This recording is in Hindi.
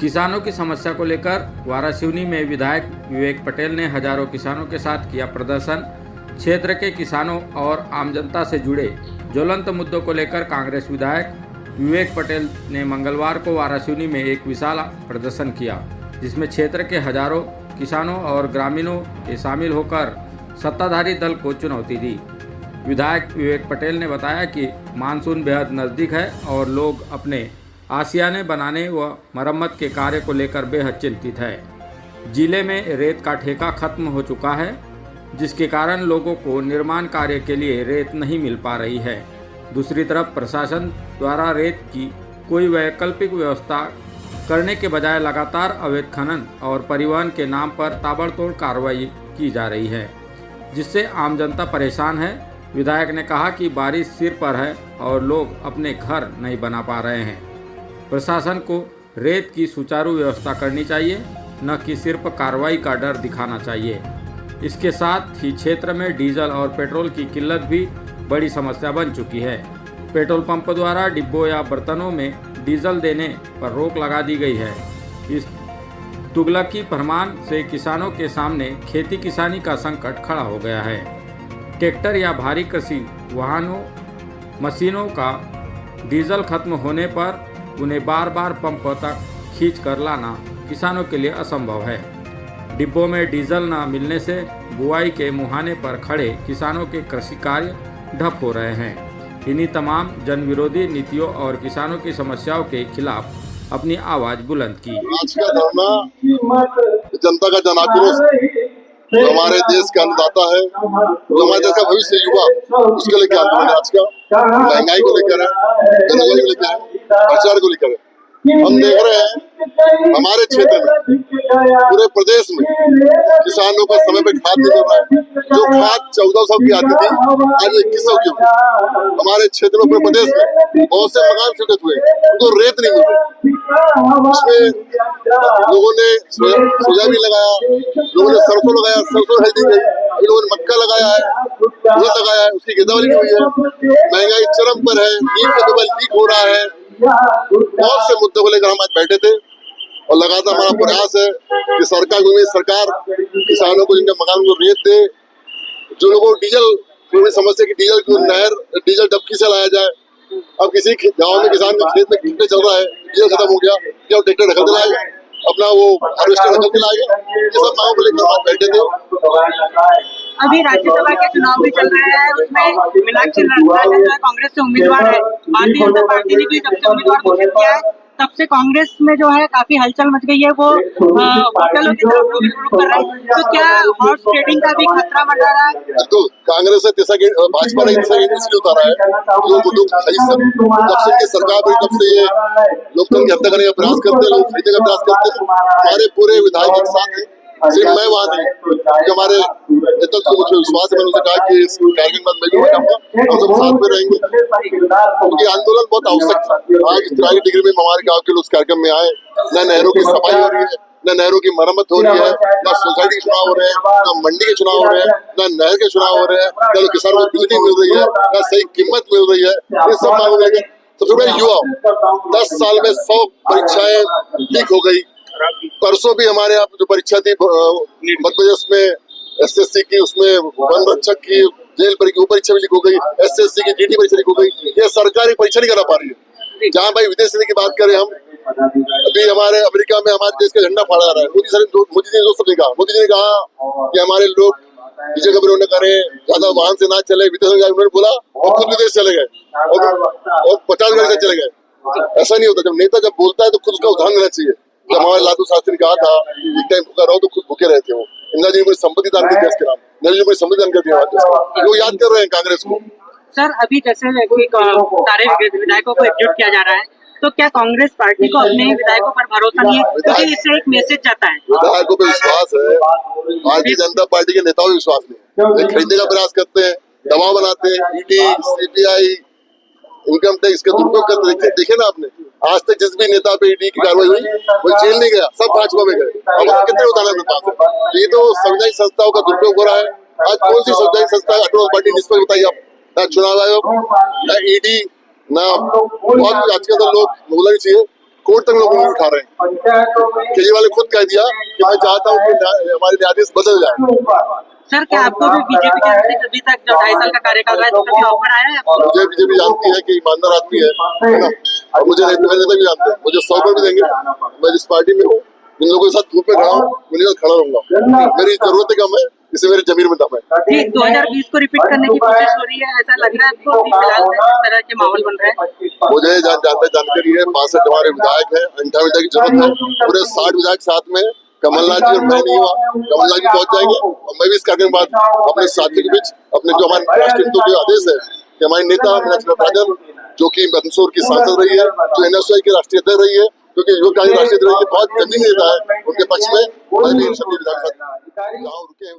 किसानों की समस्या को लेकर वारासिवनी में विधायक विवेक पटेल ने हजारों किसानों के साथ किया प्रदर्शन। क्षेत्र के किसानों और आम जनता से जुड़े ज्वलंत मुद्दों को लेकर कांग्रेस विधायक विवेक पटेल ने मंगलवार को वारासिवनी में एक विशाल प्रदर्शन किया, जिसमें क्षेत्र के हजारों किसानों और ग्रामीणों ने शामिल होकर सत्ताधारी दल को चुनौती दी। विधायक विवेक पटेल ने बताया कि मानसून बेहद नज़दीक है और लोग अपने आशियाने बनाने व मरम्मत के कार्य को लेकर बेहद चिंतित है। जिले में रेत का ठेका खत्म हो चुका है, जिसके कारण लोगों को निर्माण कार्य के लिए रेत नहीं मिल पा रही है। दूसरी तरफ प्रशासन द्वारा रेत की कोई वैकल्पिक व्यवस्था करने के बजाय लगातार अवैध खनन और परिवहन के नाम पर ताबड़तोड़ कार्रवाई की जा रही है, जिससे आम जनता परेशान है। विधायक ने कहा कि बारिश सिर पर है और लोग अपने घर नहीं बना पा रहे हैं। प्रशासन को रेत की सुचारू व्यवस्था करनी चाहिए, न कि सिर्फ कार्रवाई का डर दिखाना चाहिए। इसके साथ ही क्षेत्र में डीजल और पेट्रोल की किल्लत भी बड़ी समस्या बन चुकी है। पेट्रोल पंप द्वारा डिब्बों या बर्तनों में डीजल देने पर रोक लगा दी गई है। इस तुगलकी फरमान से किसानों के सामने खेती किसानी का संकट खड़ा हो गया है। ट्रैक्टर या भारी कृषि वाहनों मशीनों का डीजल खत्म होने पर उन्हें बार बार पंप तक खींच कर लाना किसानों के लिए असंभव है। डिब्बों में डीजल न मिलने से बुआई के मुहाने पर खड़े किसानों के कृषि कार्य ठप हो रहे हैं। इन्हीं तमाम जन विरोधी नीतियों और किसानों की समस्याओं के खिलाफ अपनी आवाज बुलंद की। आज का धरना जनता का जन आक्रोश, जो हमारे देश का अन्नदाता है, जो हमारे देश का भविष्य युवा, उसके लेकर आंदोलन आज का महंगाई को लेकर है, बेरोजगारी को लेकर है, भ्रष्टाचार को लेकर है। हम देख रहे हैं हमारे क्षेत्र में, पूरे प्रदेश में किसानों का समय पे खाद नहीं मिल रहा है। जो खाद 1400 की आती थी, आज 2100 की हुई। हमारे क्षेत्र में, पूरे प्रदेश में बहुत से मकान स्वीकृत हुए, उनको रेत नहीं मिल रही। इसमें लोगों ने सोयाबीन लगाया, लोगों ने सरसों लगाया, सरसों हल दी गई। लोगों ने मक्का लगाया है, उड़द लगाया है, उसकी गिरदावरी नहीं हुई है। महंगाई चरम पर है, नीम का केवल लीक हो रहा है। बहुत से मुद्दों को लेकर हम आज बैठे थे और लगातार हमारा प्रयास है कि सरकार किसानों को जिनके मकान को रेत दे। जो लोगों को डीजल समस्या की डीजल को नहर डीजल डबकी से लाया जाए। अब किसी गांव में किसान के खेत में ट्रैक्टर चल रहा है, डीजल खत्म हो गया, क्या वो ट्रैक्टर रखल दिलाएगा, अपना वो हार्वेस्टर रखल दिलाएगा? ये सब मांगों को लेकर आज बैठे थे। अभी राज्यसभा के चुनाव भी चल रहे हैं, उसमें मीनाक्षी नटराजन जो कांग्रेस से उम्मीदवार है, भारतीय जनता पार्टी ने भी जब से उम्मीदवार घोषित किया है, तब से कांग्रेस में जो है काफी हलचल मच गई है। वो होटलों की तरफ रुख कर रहे हैं, तो क्या हॉर्स ट्रेडिंग का भी खतरा मंडरा रहा है? तो कांग्रेस ने भाजपा ने इसलिए उतारा है, जो मुद्दों जब से ये सरकार बनी तब से ये लोकतंत्र की हत्या करने का प्रयास करते हैं, लोग खरीदने का प्रयास करते हैं। हमारे पूरे विधायक एक साथ हैं, सिर्फ मैं वहाँ नहीं, हमारे नेतृत्व को मुझे विश्वास है। मैंने उनसे कहा कि इस कार्यक्रम में मैं भी जाऊंगा, हम सब साथ में रहेंगे, क्योंकि आंदोलन बहुत आवश्यक था। आज 43 डिग्री में हमारे गाँव के लोग इस कार्यक्रम में आए। न नहरों की सफाई हो रही है, न नहरों की मरम्मत हो रही है, न सोसाइटी के चुनाव हो रहे हैं, न मंडी के चुनाव हो रहे हैं, न नहर के चुनाव हो रहे हैं, न किसानों को बिजली मिल रही है, न सही कीमत मिल रही है। ये सब मांगों को लेकर सबसे बड़े युवा 10 साल में 100 परीक्षाएं लीक हो गई। परसों भी हमारे यहाँ जो परीक्षा थी मध्य प्रदेश में SSC की, उसमें वन रक्षक की जेल परीक्षा भी लीक हो गई। SSC की GT परीक्षा लीक हो गई। ये सरकारी परीक्षा नहीं करा पा रही है। जहाँ भाई विदेश नीति की बात करें हम, अभी हमारे अमेरिका में हमारे देश का झंडा फहरा रहा है। मोदी जी ने कहा, मोदी जी ने कहा कि हमारे लोग डीजल का प्रयोग न करें, ज्यादा वाहन से ना चले, विदेश में उन्होंने बोला और खुद विदेश चले गए और 50 गाड़ी से चले गए। ऐसा नहीं होता। जब नेता जब बोलता है तो खुद उसका उदाहरण देना चाहिए। जब हमारे लालू शास्त्री ने कहा था एक टाइम भूखा रहो, तो खुद भूखे रहते हो। इंदिरा जी ने मुझे संपत्ति दान कर दिया, देश के नाम नेहरू जी मुझे संपत्ति दान कर दिया। लोग याद कर रहे हैं कांग्रेस को। सर, अभी जैसे सारे विधायकों को एकजुट किया जा रहा है, तो क्या कांग्रेस पार्टी को अपने विधायकों पर भरोसा नहीं है? क्योंकि इससे एक मैसेज जाता है। विधायकों पे विश्वास है, भारतीय जनता पार्टी के नेताओं पे विश्वास नहीं है। खरीदने का प्रयास करते हैं, दबाव बनाते हैं, ED, CBI, इनकम टैक्स का दुरुपयोग करते हैं। देखे ना आपने, आज तक जिस भी नेता पे ED की कार्रवाई हुई वो जेल नहीं गया, सब भाजपा में गए। अब कितने उदाहरण मेरे पास है। ये तो संवैधानिक संस्थाओं का दुरुपयोग हो रहा है। आज कौन सी संवैधानिक संस्था अटल पार्टी निष्पक्ष बताइए आप? ना चुनाव आयोग, ना ED, ना बहुत आजकल तो लोग बोलना ही चाहिए। कोर्ट तक लोग उठा रहे हैं। केजरीवाल ने खुद कह दिया कि मैं चाहता हूँ कि हमारे न्यायाधीश बदल जाए। सर क्या आपको भी बीजेपी की तरफ से अभी तक जो 2.5 साल का कार्यकाल रहा है तो कभी ऑफर आया है आपको? मुझे बीजेपी जानती है कि ईमानदार आदमी है ना, और मुझे नेता भी जानते हैं, मुझे 100 भी देंगे। मैं जिस पार्टी में हूँ उन लोगों के साथ धूप में खड़ा हूँ, उनके साथ खड़ा रहूंगा। मेरी जरूरत कम है, इसे मेरी जमीन में दम है। ठीक 2020 को रिपीट करने की कोशिश हो रही है, ऐसा लग रहा है आपको अभी फिलहाल इस तरह के माहौल बन रहा है? मुझे जानकारी है 62 हमारे विधायक है, 58 विधायक की जरूरत है, पूरे 60 विधायक साथ में। कमलनाथ जी और मैं नहीं हुआ, कमलनाथ जी पहुंच जाएंगे और मैं भी इस कार्यक्रम के बाद अपने साथियों के बीच अपने जो हमारे राष्ट्रीय हितों के आदेश है कि हमारी नेता मीनाक्षी नटराजन जो कि मंदसौर की सांसद रही है, जो NSY की राष्ट्रीय अध्यक्ष रही है, क्योंकि युवक कांग्रेस राष्ट्रीय अध्यक्ष रही है, बहुत जमीन नेता है, उनके पक्ष में मैं भी सभी विधायक रुके हैं।